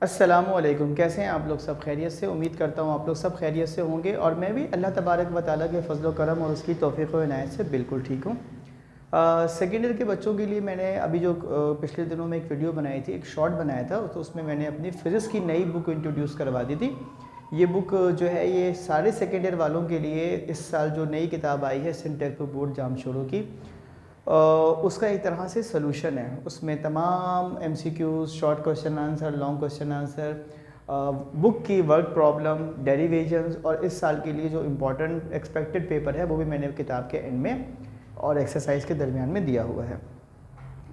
अस्सलामुअलैकुम। कैसे हैं आप लोग? सब खैरियत से? उम्मीद करता हूँ आप लोग सब खैरियत से होंगे और मैं भी अल्लाह तबारक व तआला के फजल करम और उसकी तौफ़ीक़ व इनायत से बिल्कुल ठीक हूँ। सेकेंड ईयर के बच्चों के लिए मैंने अभी जो पिछले दिनों में एक वीडियो बनाई थी, एक शॉर्ट बनाया था, तो उसमें मैंने अपनी फ़िज़िक्स की नई बुक इंट्रोड्यूस करवा दी थी। ये बुक जो है ये सारे सेकेंड ईयर वालों के लिए इस साल जो नई किताब आई है सिंटेक बोर्ड जामशोरों की, उसका एक तरह से सलूशन है। उसमें तमाम MCQs, short question answer, long question answer, book की वर्क प्रॉब्लम, डेरिवेशंस और इस साल के लिए जो इम्पोर्टेंट एक्सपेक्टेड पेपर है वो भी मैंने किताब के एंड में और एक्सरसाइज के दरमियान में दिया हुआ है।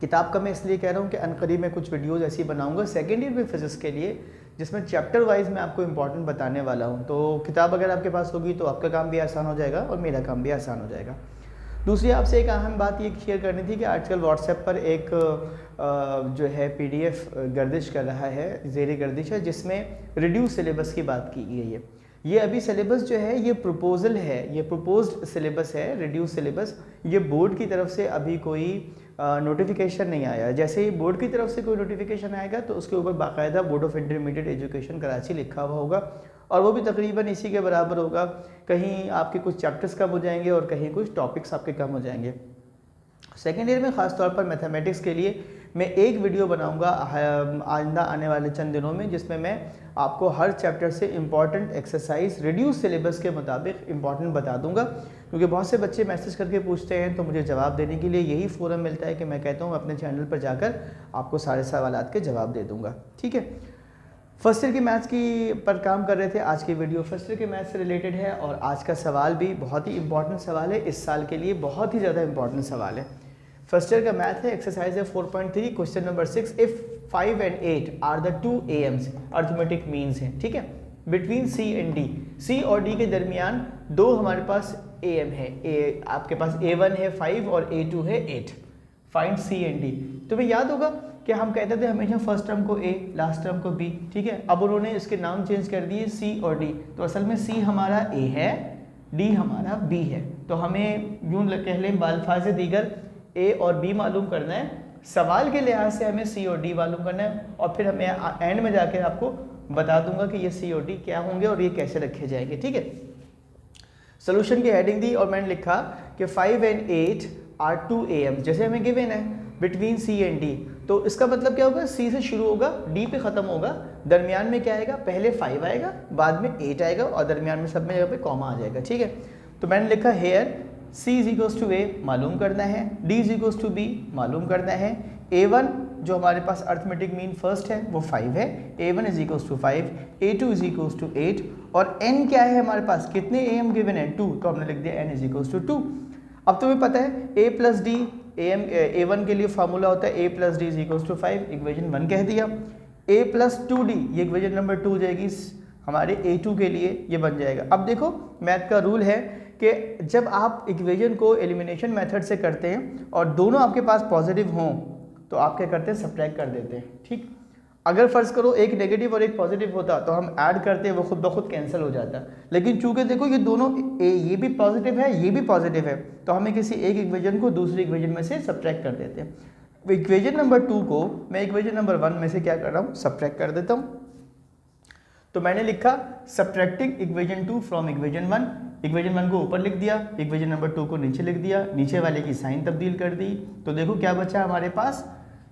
किताब का मैं इसलिए कह रहा हूँ कि अनकरीब में कुछ वीडियोज़ ऐसी बनाऊँगा सेकेंड ईयर में फिज़िक्स के लिए, जिसमें चैप्टर वाइज मैं आपको इंपॉर्टेंट बताने वाला हूँ। तो किताब अगर आपके पास होगी तो आपका काम भी आसान हो जाएगा और मेरा काम भी आसान हो जाएगा। दूसरी आपसे एक अहम बात ये शेयर करनी थी कि आजकल व्हाट्सएप पर एक जो है PDF गर्दिश कर रहा है, ज़ेर गर्दिश है, जिसमें रिड्यूस सिलेबस की बात की गई है। ये अभी सिलेबस जो है ये प्रपोजल है, ये प्रपोज्ड सिलेबस है, रिड्यूस सिलेबस। ये बोर्ड की तरफ से अभी कोई नोटिफिकेशन नहीं आया। जैसे ही बोर्ड की तरफ से कोई नोटिफिकेशन आएगा तो उसके ऊपर बाकायदा board of intermediate education Karachi लिखा हुआ होगा और वो भी तकरीबन इसी के बराबर होगा। कहीं आपके कुछ चैप्टर्स कम हो जाएंगे और कहीं कुछ टॉपिक्स आपके कम हो जाएंगे। सेकेंड ईयर में ख़ास तौर पर मैथमेटिक्स के लिए मैं एक वीडियो बनाऊंगा आइंदा आने वाले चंद दिनों में, जिसमें मैं आपको हर चैप्टर से इम्पॉर्टेंट एक्सरसाइज रिड्यूस सिलेबस के मुताबिक इम्पॉर्टेंट बता दूंगा, क्योंकि बहुत से बच्चे मैसेज करके पूछते हैं तो मुझे जवाब देने के लिए यही फोरम मिलता है कि मैं कहता हूँ अपने चैनल पर जाकर आपको सारे सवालात के जवाब दे दूँगा। ठीक है, फर्स्ट ईयर की मैथ्स की पर काम कर रहे थे। आज की वीडियो फर्स्ट ईयर के मैथ्स से रिलेटेड है और आज का सवाल भी बहुत ही इंपॉर्टेंट सवाल है, इस साल के लिए बहुत ही ज़्यादा इंपॉर्टेंट सवाल है। फर्स्ट ईयर का मैथ है, एक्सरसाइज है 4.3, question number 6। If 5 and 8 are the 2 AMs, arithmetic means हैं, ठीक है, between C and D, C और D के दरमियान दो हमारे पास AM है। आपके पास A1 है 5 और A2 है 8। Find C and D। तुम्हें याद होगा कि हम कहते थे हमेशा फर्स्ट टर्म को A, लास्ट टर्म को B, ठीक है। अब उन्होंने इसके नाम चेंज कर दिए C और D, तो असल में C हमारा A है, D हमारा B है। तो हमें यूँ कह लें बाल्फाज़ दीगर A और B मालूम करना है, सवाल के लिहाज से हमें C और D मालूम करना है और फिर हमें एंड में जाकर आपको बता दूंगा कि ये C और D क्या होंगे और ये कैसे रखे जाएंगे। ठीक है, सोल्यूशन की हेडिंग दी और मैंने लिखा कि 5 and 8 आर 2 AM, जैसे हमें गिवन है बिटवीन C and D, तो इसका मतलब क्या होगा, C से शुरू होगा, D पे ख़त्म होगा, दरमियान में क्या आएगा, पहले 5 आएगा, बाद में 8 आएगा और दरमियान में सब में जगह पे कॉमा आ जाएगा। ठीक है, तो मैंने लिखा here C is equals to A मालूम करना है, D is equals to B मालूम करना है, A1 जो हमारे पास अर्थमेटिक मीन फर्स्ट है वो 5 है, A1 is equals to 5, A2 is equals to 8 और N क्या है हमारे पास, कितने AM गिवन है 2, तो हमने लिख दिया N इज इक्वल्स टू 2। अब तुम्हें पता है A प्लस डी A1 के लिए फार्मूला होता है A plus D is equals to 5, equation 1 कह दिया। A प्लस 2D ये इक्वेशन नंबर 2 हो जाएगी हमारे A2 के लिए, ये बन जाएगा। अब देखो मैथ का रूल है कि जब आप इक्वेशन को एलिमिनेशन मेथड से करते हैं और दोनों आपके पास पॉजिटिव हों तो आप क्या करते हैं, सब्ट्रैक्ट कर देते हैं। ठीक, अगर फ़र्ज़ करो एक नेगेटिव और एक पॉजिटिव होता तो हम ऐड करते, वो खुद ब खुद कैंसिल हो जाता। लेकिन चूंकि देखो ये दोनों ये भी पॉजिटिव है ये भी पॉजिटिव है, तो हमें किसी एक इक्वेशन को दूसरी इक्वेशन में से सब्ट्रैक्ट कर देते हैं। इक्वेशन नंबर 2 को मैं इक्वेशन नंबर 1 में से क्या कर रहा हूँ, सब्ट्रैक्ट कर देता हूँ। तो मैंने लिखा subtracting equation 2 from equation 1, equation 1 को ऊपर लिख दिया, इक्वेशन नंबर 2 को नीचे लिख दिया, नीचे वाले की साइन तब्दील कर दी। तो देखो क्या बचा हमारे पास,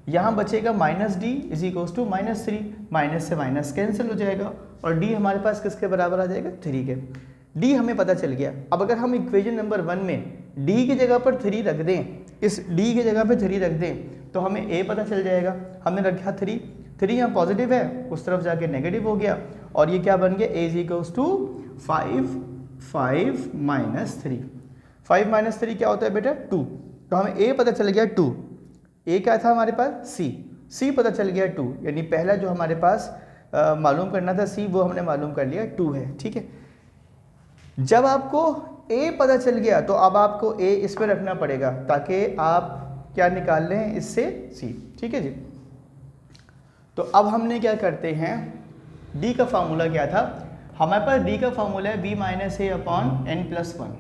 यहाँ बचेगा minus D is equals to -3, minus से माइनस कैंसिल हो जाएगा और डी हमारे पास किसके बराबर आ जाएगा, 3 के। डी हमें पता चल गया। अब अगर हम इक्वेशन नंबर 1 में डी की जगह पर 3 रख दें, इस डी की जगह पर 3 रख दें तो हमें ए पता चल जाएगा। हमने रखा 3 यहाँ पॉजिटिव है, उस तरफ जाके नेगेटिव हो गया और ये क्या बन गया, A is equals to 5 minus 3। 5 minus 3 क्या होता है बेटा, 2। तो हमें ए पता चल गया 2, ए क्या था हमारे पास, सी पता चल गया 2, यानी पहला जो हमारे पास मालूम करना था सी, वो हमने मालूम कर लिया 2 है। ठीक है, जब आपको ए पता चल गया तो अब आपको ए इस पर रखना पड़ेगा ताकि आप क्या निकाल लें इससे सी। ठीक है जी, तो अब हमने क्या करते हैं, डी का फार्मूला क्या था हमारे पास, डी का फार्मूला है b माइनस ए अपॉन n+1।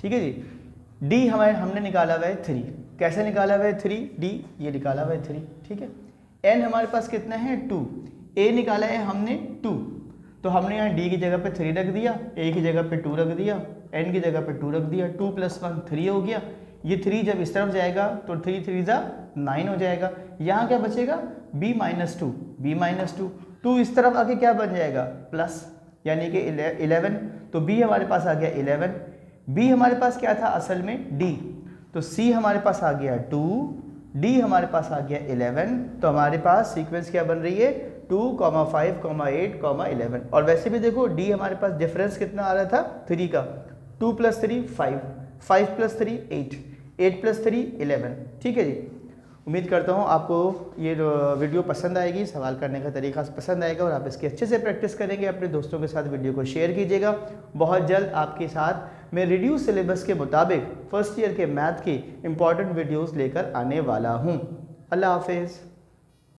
ठीक है जी, डी हमने निकाला हुआ है 3, कैसे निकाला हुआ है 3, डी ये निकाला हुआ है 3। ठीक है, एन हमारे पास कितना है 2, ए निकाला है हमने 2, तो हमने यहाँ डी की जगह पे 3 रख दिया, ए की जगह पे 2 रख दिया, एन की जगह पे 2 रख दिया, 2 + 1 3 हो गया। ये 3 जब इस तरफ जाएगा तो 3 3 जा 9 हो जाएगा। यहाँ क्या बचेगा b - 2, b - 2, 2 इस तरफ आके क्या बन जाएगा प्लस, यानी कि 11, तो b हमारे पास आ गया 11, b हमारे पास क्या था असल में d, तो c हमारे पास आ गया 2, d हमारे पास आ गया 11, तो हमारे पास सीक्वेंस क्या बन रही है 2, 5, 8, 11। और वैसे भी देखो d हमारे पास डिफरेंस कितना आ रहा था 3 का, 2 + 3 5, 5 + 3 8, 8 + 3 11। ठीक है जी, उम्मीद करता हूँ आपको ये वीडियो पसंद आएगी, सवाल करने का तरीका पसंद आएगा और आप इसकी अच्छे से प्रैक्टिस करेंगे। अपने दोस्तों के साथ वीडियो को शेयर कीजिएगा। बहुत जल्द आपके साथ मैं रिड्यूस सिलेबस के मुताबिक फर्स्ट ईयर के मैथ की इंपॉर्टेंट वीडियोस लेकर आने वाला हूँ। अल्लाह हाफिज़।